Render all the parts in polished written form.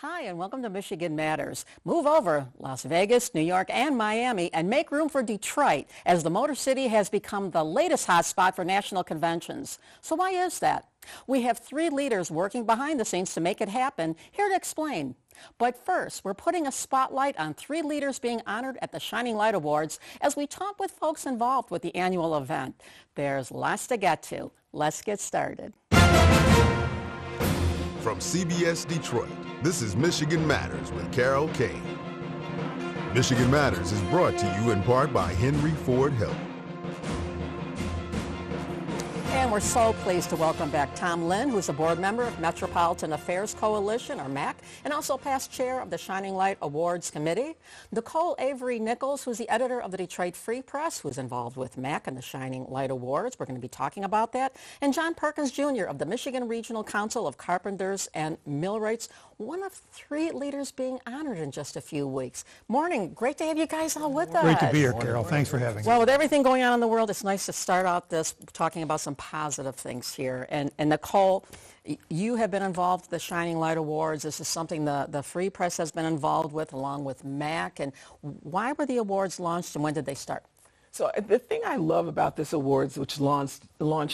Hi, and welcome to Michigan Matters. Move over Las Vegas, New York, and Miami, and make room for Detroit, as the Motor City has become the latest hotspot for national conventions. So why is that? We have three leaders working behind the scenes to make it happen, here to explain. But first, we're putting a spotlight on three leaders being honored at the Shining Light Awards as we talk with folks involved with the annual event. There's lots to get to. Let's get started. From CBS Detroit, this is Michigan Matters with Carol Kane. Michigan Matters is brought to you in part by Henry Ford Health. And we're so pleased to welcome back Tom Lynn, who's a board member of Metropolitan Affairs Coalition, or MAC, and also past chair of the Shining Light Awards Committee. Nicole Avery Nichols, who's the editor of the Detroit Free Press, who's involved with MAC and the Shining Light Awards. We're going to be talking about that. And John Perkins, Jr. of the Michigan Regional Council of Carpenters and Millwrights, one of three leaders being honored in just a few weeks. Morning. Great to have you guys all with us. Great to be here, Carol. Thanks for having me. Well, with everything going on in the world, it's nice to start out this talking about some positive things here. And Nicole, you have been involved with the Shining Light Awards. This is something the Free Press has been involved with, along with MAC. And why were the awards launched, and when did they start? So the thing I love about this awards, which launched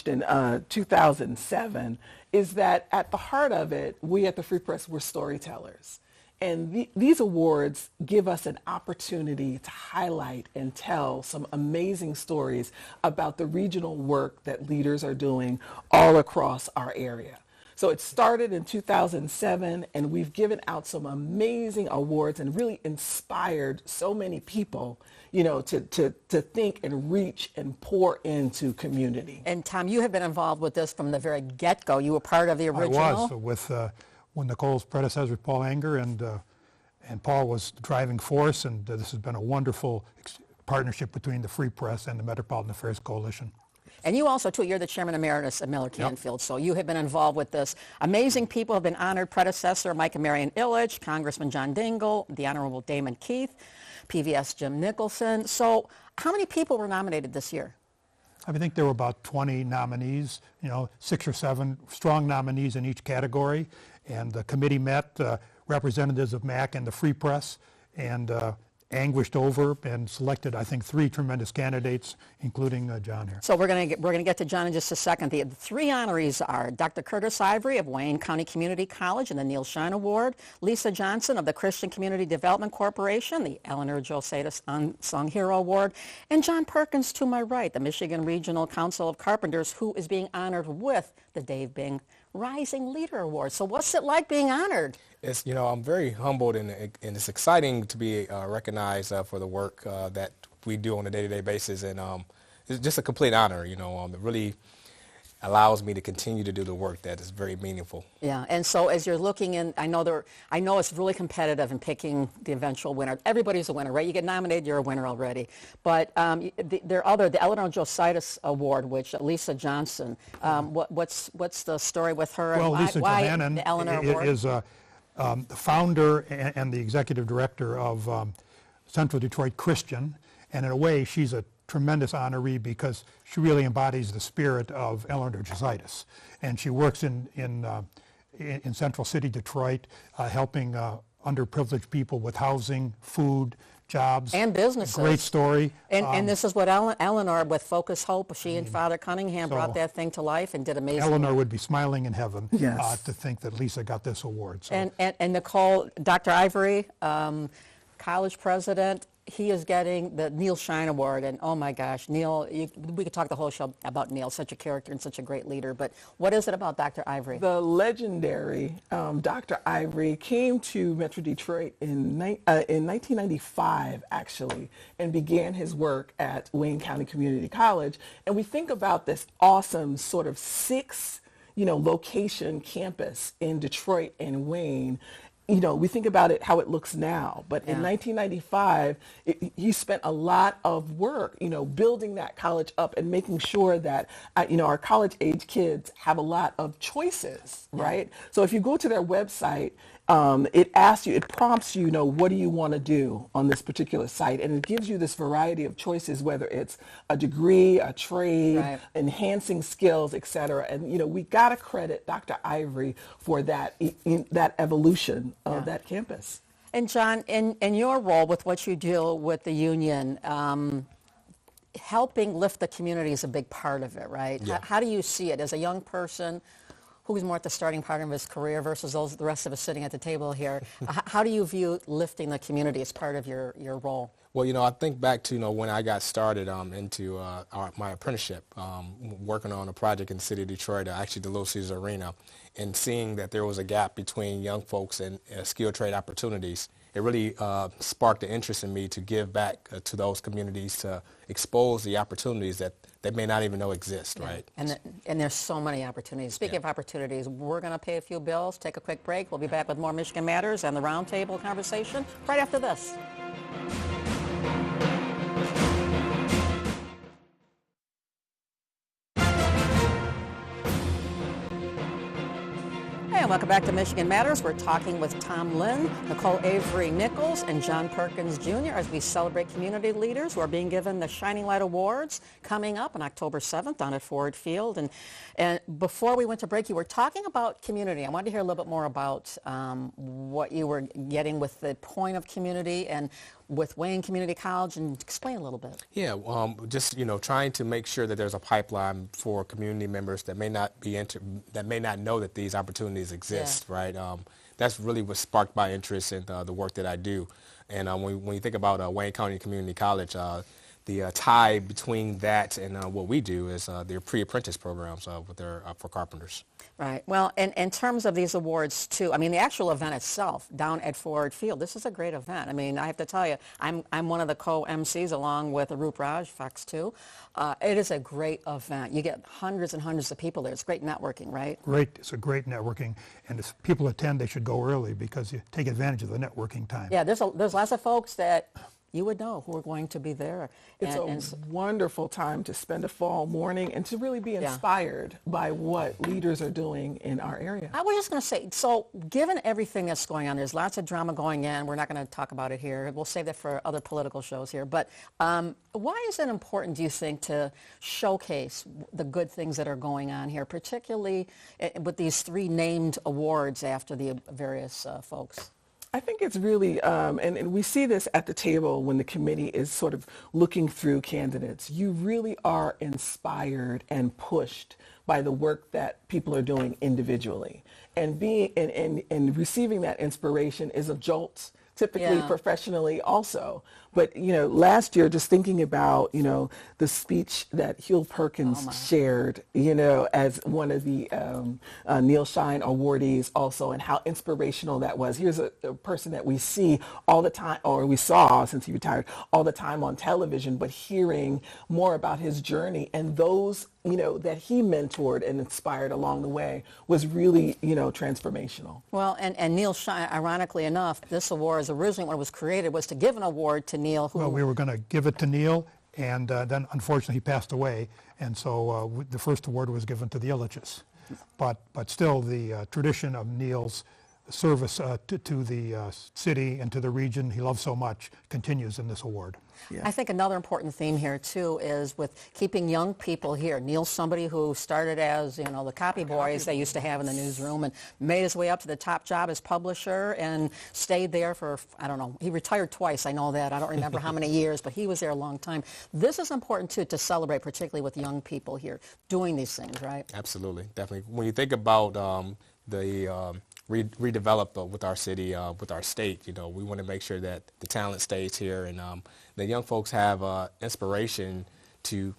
in 2007, is that at the heart of it, we at the Free Press, we're storytellers. And these awards give us an opportunity to highlight and tell some amazing stories about the regional work that leaders are doing all across our area. So it started in 2007, and we've given out some amazing awards and really inspired so many people, you know, to think and reach and pour into community. And Tom, you have been involved with this from the very get-go. You were part of the original. I was with when Nicole's predecessor, Paul Anger, and Paul was the driving force, and this has been a wonderful partnership between the Free Press and the Metropolitan Affairs Coalition. And you also, too, you're the chairman emeritus at Miller Canfield, so you have been involved with this. Amazing people have been honored. Predecessor Mike and Marion Illich, Congressman John Dingell, the Honorable Damon Keith, PVS Jim Nicholson. So how many people were nominated this year? I think there were about 20 nominees, 6 or 7 strong nominees in each category. And the committee met, representatives of MAC and the Free Press, and anguished over and selected, I think, 3 tremendous candidates, including John here. So we're going to get to John in just a second. The 3 honorees are Dr. Curtis Ivory of Wayne County Community College and the Neil Shine Award, Lisa Johnson of the Christian Community Development Corporation, the Eleanor Josadas Unsung Hero Award, and John Perkins to my right, the Michigan Regional Council of Carpenters, who is being honored with the Dave Bing Rising Leader Award. So what's it like being honored? It's, I'm very humbled, and it's exciting to be recognized for the work that we do on a day-to-day basis, and it's just a complete honor. It really allows me to continue to do the work that is very meaningful. Yeah, and so as you're looking in, I know it's really competitive in picking the eventual winner. Everybody's a winner, right? You get nominated, you're a winner already. But the Eleanor Josadas Award, which Lisa Johnson, what's the story with her? Well, and Lisa why Johannan the Eleanor Award? is the founder and the executive director of Central Detroit Christian, and in a way she's a tremendous honoree because she really embodies the spirit of Eleanor Josadas, and she works in Central City Detroit, helping underprivileged people with housing, food, jobs, and businesses. Great story. And this is what Eleanor, with Focus Hope, she and Father Cunningham brought that thing to life and did amazing Eleanor work. would be smiling in heaven Yes. to think that Lisa got this award. So. And Nicole, Dr. Ivory, college president, he is getting the Neil Shine Award, and oh my gosh, Neil, we could talk the whole show about Neil, such a character and such a great leader, but what is it about Dr. Ivory? The legendary Dr. Ivory came to Metro Detroit in 1995, actually, and began his work at Wayne County Community College. And we think about this awesome sort of 6, location campus in Detroit and Wayne. We think about it, how it looks now. But in 1995, he spent a lot of work, building that college up and making sure that, our college-age kids have a lot of choices, right? So if you go to their website, it asks you, it prompts you, what do you want to do on this particular site? And it gives you this variety of choices, whether it's a degree, a trade, Right. enhancing skills, et cetera. And, we got to credit Dr. Ivory for that, that evolution of that campus. And John, in your role with what you do with the union, helping lift the community is a big part of it, right? Yeah. How do you see it as a young person who's more at the starting part of his career versus the rest of us sitting at the table here? How do you view lifting the community as part of your role? Well, I think back to, when I got started into my apprenticeship, working on a project in the city of Detroit, actually the Little Caesars Arena, and seeing that there was a gap between young folks and skilled trade opportunities. It really sparked the interest in me to give back to those communities, to expose the opportunities that they may not even know exist, right? And there's so many opportunities. Speaking of opportunities, we're going to pay a few bills, take a quick break. We'll be back with more Michigan Matters and the Roundtable conversation right after this. And welcome back to Michigan Matters. We're talking with Tom Lynn, Nicole Avery Nichols, and John Perkins Jr. as we celebrate community leaders who are being given the Shining Light Awards coming up on October 7th down at Ford Field. And before we went to break, you were talking about community. I wanted to hear a little bit more about what you were getting with the point of community and with Wayne Community College, and explain a little bit. Yeah, just trying to make sure that there's a pipeline for community members that may not know that these opportunities exist, right? That's really what sparked my interest in the work that I do. And when you think about Wayne County Community College, the tie between that and what we do is their pre-apprentice programs for carpenters. Right. Well, and in terms of these awards, too, I mean, the actual event itself down at Ford Field, this is a great event. I mean, I have to tell you, I'm one of the co-MCs along with Arup Raj, Fox 2. It is a great event. You get hundreds and hundreds of people there. It's great networking, right? Great. It's a great networking. And if people attend, they should go early because you take advantage of the networking time. Yeah, there's lots of folks that you would know who are going to be there. It's a wonderful time to spend a fall morning and to really be inspired by what leaders are doing in our area. I was just going to say, so given everything that's going on, there's lots of drama going in. We're not going to talk about it here. We'll save that for other political shows here. But why is it important, do you think, to showcase the good things that are going on here, particularly with these 3 named awards after the various folks? I think it's really, and we see this at the table when the committee is sort of looking through candidates. You really are inspired and pushed by the work that people are doing individually. And being and receiving that inspiration is a jolt, typically professionally also. But, last year, just thinking about, the speech that Hugh Perkins shared, as one of the Neil Shine awardees also, and how inspirational that was. Here's a person that we see all the time, or we saw since he retired, all the time on television, but hearing more about his journey and those, that he mentored and inspired along the way was really, transformational. Well, and Neil Shine, ironically enough, this award is originally when it was created was to give an award to Neil. Well, we were going to give it to Neil, and then unfortunately he passed away, and so the first award was given to the Illiches. But still, the tradition of Neil's service to the city and to the region he loved so much continues in this award. Yeah. I think another important theme here, too, is with keeping young people here. Neil's somebody who started as, the copy boys they used to have in the newsroom and made his way up to the top job as publisher and stayed there for, I don't know, he retired twice, I know that. I don't remember how many years, but he was there a long time. This is important, too, to celebrate, particularly with young people here doing these things, right? Absolutely, definitely. When you think about redevelop with our city, with our state, we want to make sure that the talent stays here and the young folks have inspiration to,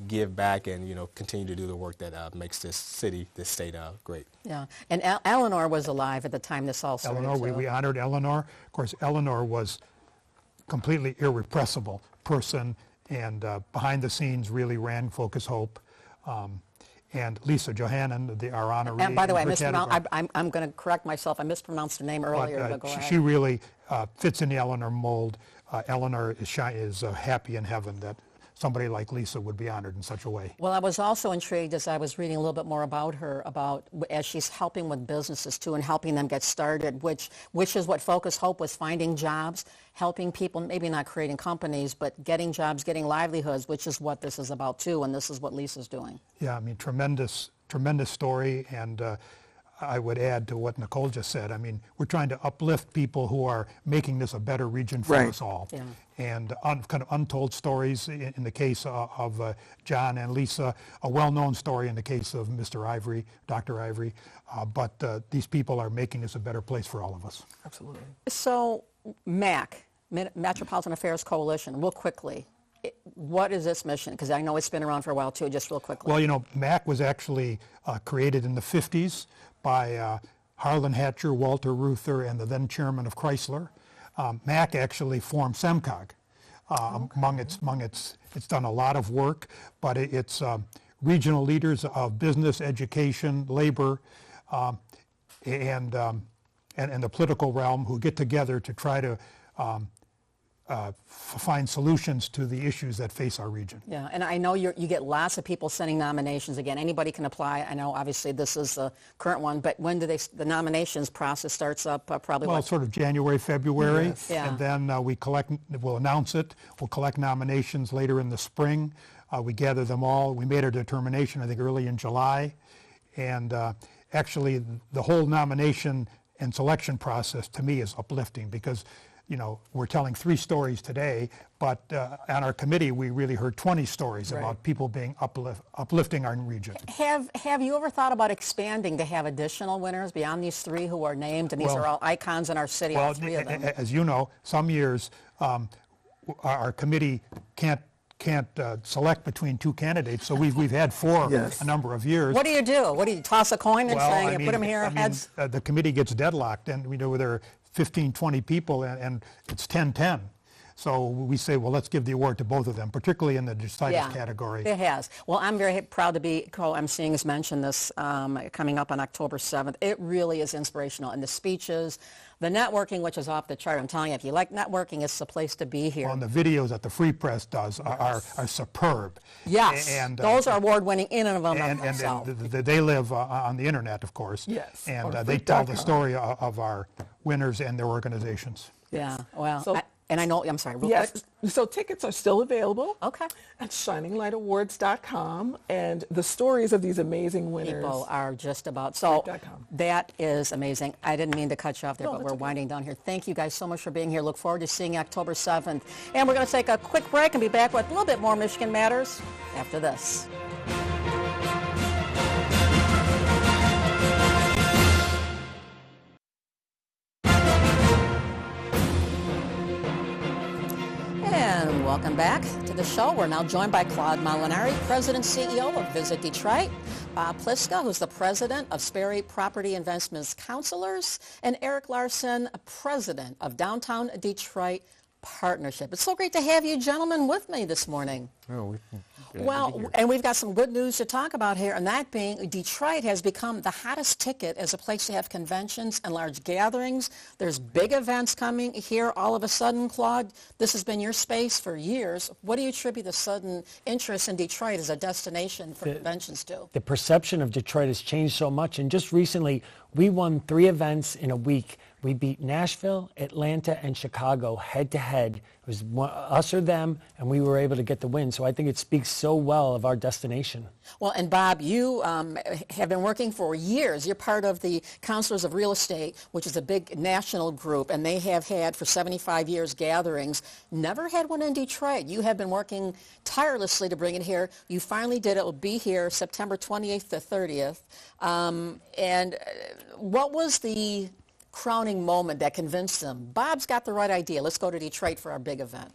give back and, continue to do the work that makes this city, this state great. Yeah, and Eleanor was alive at the time this all started. Eleanor, we honored Eleanor. Of course, Eleanor was completely irrepressible person and behind the scenes really ran Focus Hope. And Lisa Johannan, our honoree. And by the way, I'm going to correct myself. I mispronounced her name earlier. But go ahead. She really fits in the Eleanor mold. Eleanor is happy in heaven that somebody like Lisa would be honored in such a way. Well, I was also intrigued as I was reading a little bit more about her, as she's helping with businesses too and helping them get started, which is what Focus Hope was, finding jobs, helping people, maybe not creating companies, but getting jobs, getting livelihoods, which is what this is about too, and this is what Lisa's doing. Yeah, I mean, tremendous story, and I would add to what Nicole just said. I mean, we're trying to uplift people who are making this a better region for us all. Yeah. And kind of untold stories in the case of John and Lisa, a well-known story in the case of Mr. Ivory, Dr. Ivory. But these people are making this a better place for all of us. Absolutely. So, MAC, Metropolitan Affairs Coalition, real quickly, what is this mission? Because I know it's been around for a while too, just real quickly. Well, you know, MAC was actually created in the 50s by Harlan Hatcher, Walter Reuther, and the then chairman of Chrysler. MAC actually formed SEMCOG. It's done a lot of work, but it's regional leaders of business, education, labor, and the political realm who get together to try to find solutions to the issues that face our region. Yeah, and I know you get lots of people sending nominations. Again, anybody can apply. I know obviously this is the current one, but when do the nominations process starts up? Probably Well, what? sort of January, February, Yes. Yeah. and then we'll announce it. We'll collect nominations later in the spring. We gather them all. We made our determination, I think, early in July, and actually the whole nomination and selection process to me is uplifting because, you know, we're telling 3 stories today, but on our committee we really heard 20 stories about people being uplifting our region. Have you ever thought about expanding to have additional winners beyond these 3 who are named? And these are all icons in our city, all 3 of them. As you know, some years our committee can't select between 2 candidates, so we've had 4 Yes. a number of years. What do you do? What do you toss a coin and Well, say, I put them here, heads? the committee gets deadlocked, and we know there are 15, 20 people, and it's 10-10. So we say, well, let's give the award to both of them, particularly in the deciders category. It has. Well, I'm very proud to be co-emceeing, as mentioned, this coming up on October 7th. It really is inspirational. And the speeches, the networking, which is off the chart. I'm telling you, if you like networking, it's the place to be here. Well, and the videos that the Free Press does are superb. Yes, and those are award-winning in and of and themselves. they live on the internet, of course. Yes, And on they tell the freak.com. story of our winners and their organizations. Yeah, well, So- and I know, I'm sorry, real Yes, quick. so tickets are still available. Okay. At ShiningLightAwards.com, and the stories of these amazing winners. People are just about, so Freak.com. that is amazing. I didn't mean to cut you off there, No, but that's we're okay. winding down here. Thank you guys so much for being here. Look forward to seeing you October 7th. And we're going to take a quick break and be back with a little bit more Michigan Matters after this. And welcome back to the show. We're now joined by Claude Molinari, President CEO of Visit Detroit, Bob Pliska, who's the President of Sperry Property Investments Counselors, and Eric Larson, President of Downtown Detroit Partnership. It's so great to have you gentlemen with me this morning. Well, and we've got some good news to talk about here, and that being Detroit has become the hottest ticket as a place to have conventions and large gatherings. There's big events coming here all of a sudden. Claude, this has been your space for years. What do you attribute the sudden interest in Detroit as a destination for conventions to? The perception of Detroit has changed so much, and just recently we won 3 events in a week. We beat Nashville, Atlanta, and Chicago head-to-head. It was us or them, and we were able to get the win. So I think it speaks so well of our destination. Well, and Bob, you have been working for years. You're part of the Counselors of Real Estate, which is a big national group, and they have had for 75 years gatherings. Never had one in Detroit. You have been working tirelessly to bring it here. You finally did it. It will be here September 28th to 30th. And what was the crowning moment that convinced them? Bob's got the right idea. Let's go to Detroit for our big event.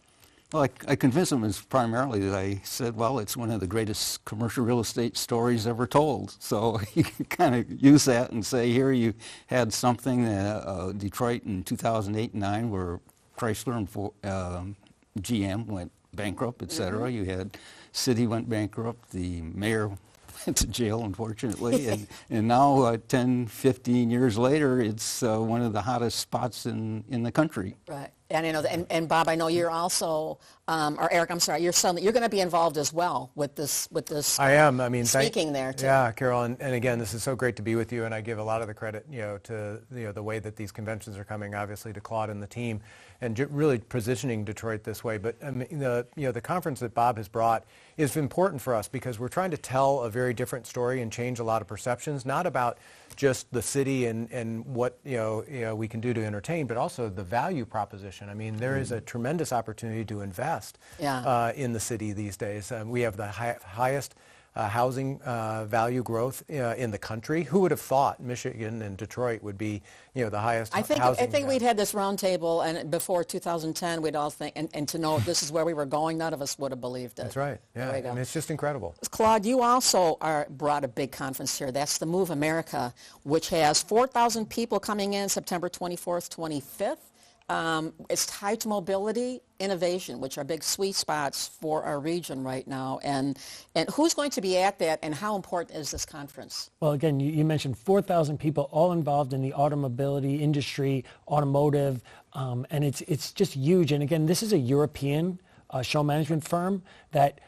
Well, I convinced them is primarily that I said, well, it's one of the greatest commercial real estate stories ever told. So you can kind of use that and say, here you had something, Detroit in 2008 and 9 where Chrysler and GM went bankrupt, et cetera. You had city went bankrupt, the mayor went to jail, unfortunately, and now 10, 15 years later, it's one of the hottest spots in the country. Right. And you know, and Bob, I know you're also, or Eric, I'm sorry, you're going to be involved as well with this. I am. I mean, speaking there too. Yeah, Carol, and again, this is so great to be with you, and I give a lot of the credit, to the way that these conventions are coming, obviously to Claude and the team, and really positioning Detroit this way. But the conference that Bob has brought is important for us because we're trying to tell a very different story and change a lot of perceptions, not about just the city and what we can do to entertain, but also the value proposition. I mean, there is a tremendous opportunity to invest in the city these days. We have the highest housing value growth in the country. Who would have thought Michigan and Detroit would be, the highest housing? I think we'd had this roundtable, and before 2010, we'd all think, and to know this is where we were going, none of us would have believed it. That's right. Yeah, There we go. I mean, it's just incredible. Claude, you also brought a big conference here. That's the Move America, which has 4,000 people coming in September 24th, 25th. It's tied to mobility, innovation, which are big sweet spots for our region right now. And who's going to be at that, and how important is this conference? Well, again, you mentioned 4,000 people all involved in the automobility industry, automotive, and it's just huge. And again, this is a European show management firm that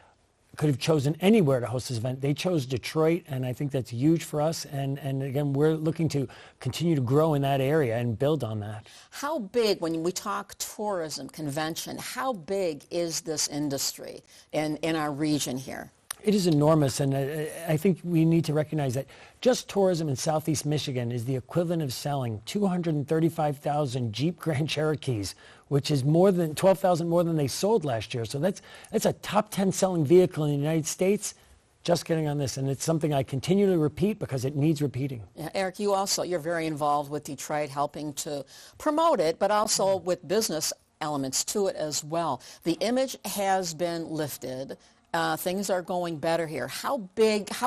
could have chosen anywhere to host this event. They chose Detroit, and I think that's huge for us. And again, we're looking to continue to grow in that area and build on that. How big, when we talk tourism, convention, how big is this industry in our region here? It is enormous, and I think we need to recognize that just tourism in Southeast Michigan is the equivalent of selling 235,000 Jeep Grand Cherokees, which is more than 12,000 more than they sold last year. So that's a top 10 selling vehicle in the United States. Just getting on this, and it's something I continue to repeat because it needs repeating. Yeah, Eric, you're very involved with Detroit, helping to promote it, but also with business elements to it as well. The image has been lifted. Things are going better here. How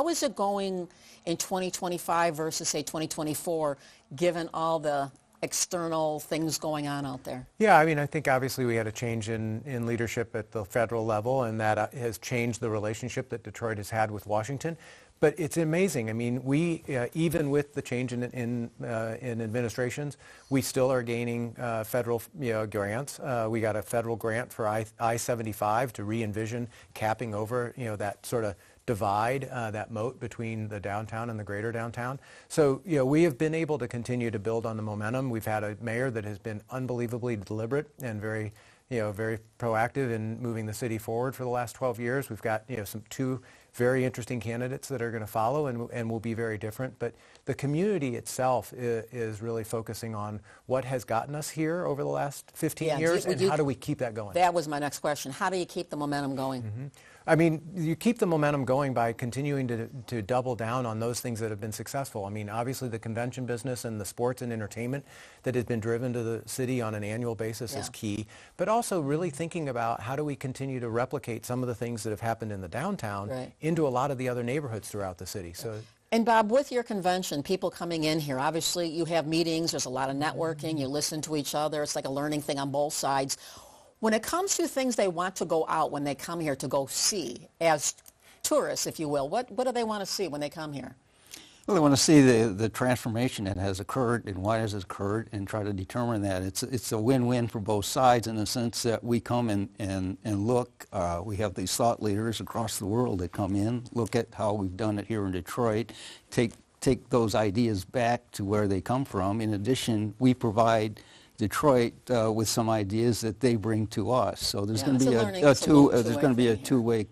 is it going in 2025 versus, say, 2024, given all the external things going on out there? Yeah, I mean, I think obviously we had a change in leadership at the federal level, and that has changed the relationship that Detroit has had with Washington. But it's amazing. I mean, we even with the change in administrations, we still are gaining federal grants. We got a federal grant for I-75 to re-envision capping over that sort of divide, that moat between the downtown and the greater downtown. So we have been able to continue to build on the momentum. We've had a mayor that has been unbelievably deliberate and very proactive in moving the city forward for the last 12 years. We've got two very interesting candidates that are going to follow and will be very different. But the community itself is really focusing on what has gotten us here over the last 15 years, and how do we keep that going? That was my next question. How do you keep the momentum going? Mm-hmm. I mean, you keep the momentum going by continuing to double down on those things that have been successful. I mean, obviously the convention business and the sports and entertainment that has been driven to the city on an annual basis is key, but also really thinking about how do we continue to replicate some of the things that have happened in the downtown into a lot of the other neighborhoods throughout the city. So. And Bob, with your convention, people coming in here, obviously you have meetings, there's a lot of networking, you listen to each other, it's like a learning thing on both sides. When it comes to things they want to go out when they come here to go see, as tourists, if you will, what do they want to see when they come here? Well, they want to see the transformation that has occurred and why has it occurred, and try to determine that. It's a win-win for both sides in the sense that we come and look. We have these thought leaders across the world that come in, look at how we've done it here in Detroit, take those ideas back to where they come from. In addition, we provide Detroit with some ideas that they bring to us. So there's going to be a two-way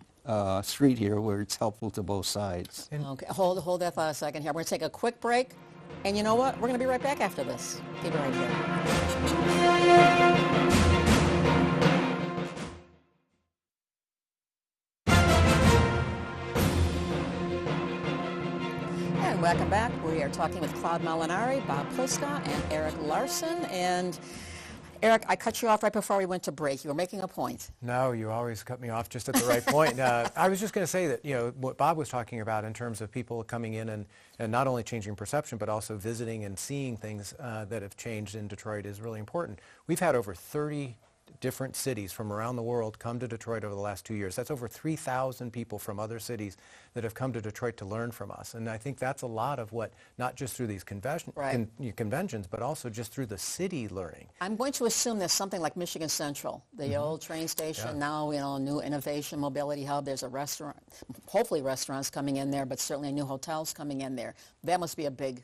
street here where it's helpful to both sides. Okay, hold that thought a second here. We're going to take a quick break, and you know what? We're going to be right back after this. Keep it right here. Welcome back. We are talking with Claude Molinari, Bob Pliska, and Eric Larson. And Eric, I cut you off right before we went to break. You were making a point. No, you always cut me off just at the right point. I was just going to say that, what Bob was talking about in terms of people coming in and not only changing perception, but also visiting and seeing things that have changed in Detroit is really important. We've had over 30 different cities from around the world come to Detroit over the last 2 years. That's over 3,000 people from other cities that have come to Detroit to learn from us. And I think that's a lot of what, not just through these conventions, but also just through the city learning. I'm going to assume there's something like Michigan Central, the old train station, now, you know, new innovation mobility hub. There's a restaurant, hopefully restaurants coming in there, but certainly new hotels coming in there. That must be a big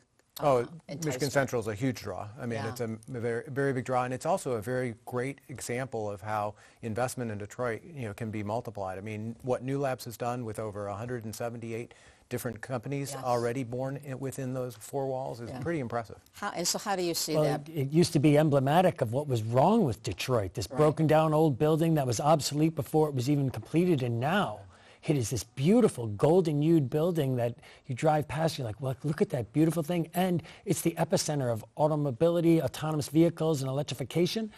Michigan Central is a huge draw. I mean, it's a very, very big draw, and it's also a very great example of how investment in Detroit, you know, can be multiplied. I mean, what New Labs has done with over 178 different companies already born within those four walls is pretty impressive. And so how do you see that? It used to be emblematic of what was wrong with Detroit, this broken down old building that was obsolete before it was even completed, and now it is this beautiful golden hued building that you drive past, you're like, well, look at that beautiful thing. And it's the epicenter of automobility, autonomous vehicles, and electrification.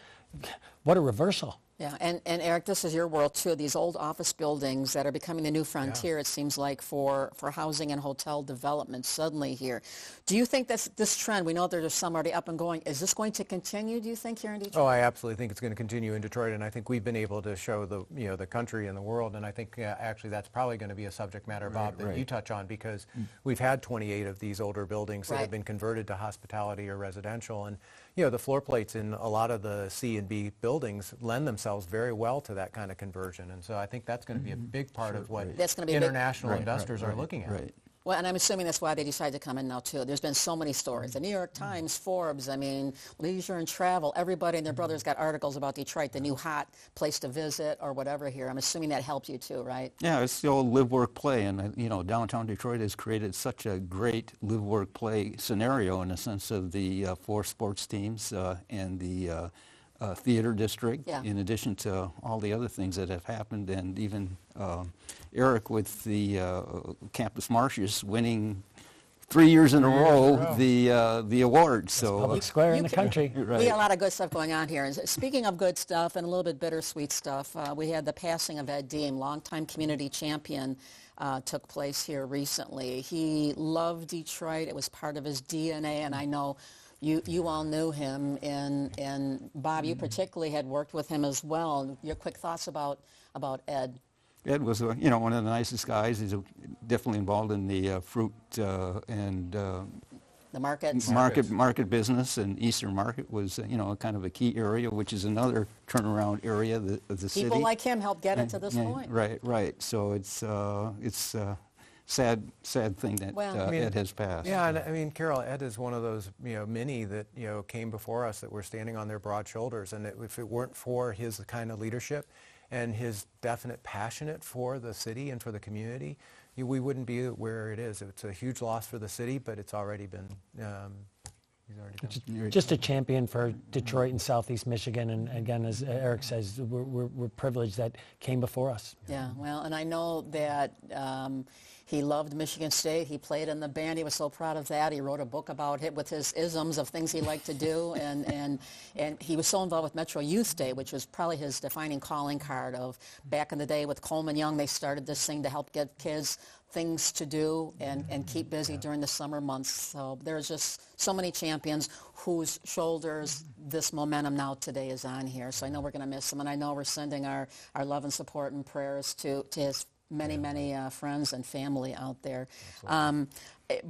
What a reversal. Yeah, and Eric, this is your world too, these old office buildings that are becoming the new frontier, it seems like, for housing and hotel development suddenly here. Do you think that's this trend, we know there's some already up and going, is this going to continue, do you think, here in Detroit? Oh, I absolutely think it's going to continue in Detroit, and I think we've been able to show the, you know, the country and the world, and I think actually that's probably going to be a subject matter, Bob, that you touch on, because we've had 28 of these older buildings that have been converted to hospitality or residential, and you know, the floor plates in a lot of the C and B buildings lend themselves very well to that kind of conversion. And so I think that's going to be a big part of what international investors are looking at. Well, and I'm assuming that's why they decided to come in now, too. There's been so many stories. The New York Times, Forbes, I mean, Leisure and Travel, everybody and their brothers got articles about Detroit, the new hot place to visit or whatever here. I'm assuming that helped you, too, right? Yeah, it's the old live, work, play. And, you know, downtown Detroit has created such a great live, work, play scenario in the sense of the 4 sports teams and the theater district, in addition to all the other things that have happened, and even Eric with the Campus Marshes winning 3 years in a row the award. So public square in the country. We got a lot of good stuff going on here. And speaking of good stuff and a little bit bittersweet stuff, we had the passing of Ed Deem, longtime community champion. Took place here recently. He loved Detroit. It was part of his DNA, and I know you all knew him, and Bob, you particularly had worked with him as well. Your quick thoughts about Ed? Ed was, you know, one of the nicest guys. He's definitely involved in the fruit and the market business, and Eastern Market was, you know, kind of a key area, which is another turnaround area of the city. People like him helped get it to this point. Right. So it's sad thing that Ed has passed. Yeah, and I mean, Carol, Ed is one of those, you know, many that, you know, came before us that were standing on their broad shoulders, and if it weren't for his kind of leadership and his definite passion for the city and for the community, we wouldn't be where it is. It's a huge loss for the city, but it's already been. Just a champion for Detroit and Southeast Michigan, and again, as Eric says, we're privileged that came before us. Yeah, well, and I know that he loved Michigan State. He played in the band. He was so proud of that. He wrote a book about it with his isms of things he liked to do, and he was so involved with Metro Youth Day, which was probably his defining calling card of back in the day with Coleman Young. They started this thing to help get kids things to do and keep busy during the summer months. So there's just so many champions whose shoulders this momentum now today is on here. So I know we're going to miss him, and I know we're sending our love and support and prayers to his many friends and family out there.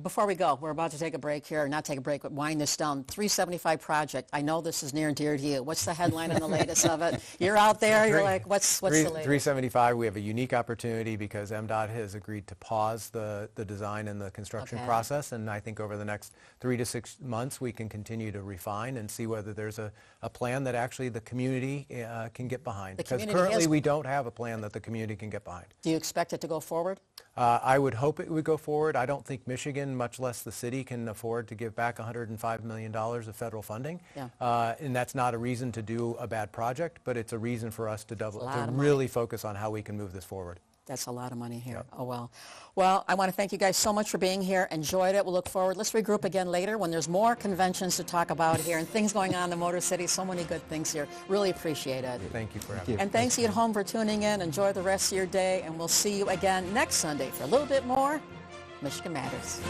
Before we go, we're about to take a break here, not take a break, but wind this down. 375 project. I know this is near and dear to you. What's the headline and the latest of it? You're out there. You're like, what's the latest? 375. We have a unique opportunity because MDOT has agreed to pause the design and the construction process, and I think over the next 3 to 6 months we can continue to refine and see whether there's a plan that actually the community can get behind. Because currently we don't have a plan that the community can get behind. Do you expect it to go forward? I would hope it would go forward. I don't think Michigan, much less the city, can afford to give back $105 million of federal funding. And that's not a reason to do a bad project, but it's a reason for us to really focus on how we can move this forward. That's a lot of money here. Yep. Oh, well. Well, I want to thank you guys so much for being here. Enjoyed it. We'll look forward. Let's regroup again later when there's more conventions to talk about here and things going on in the Motor City. So many good things here. Really appreciate it. Thank you for having me. And thanks to you at home for tuning in. Enjoy the rest of your day, and we'll see you again next Sunday for a little bit more Michigan Matters.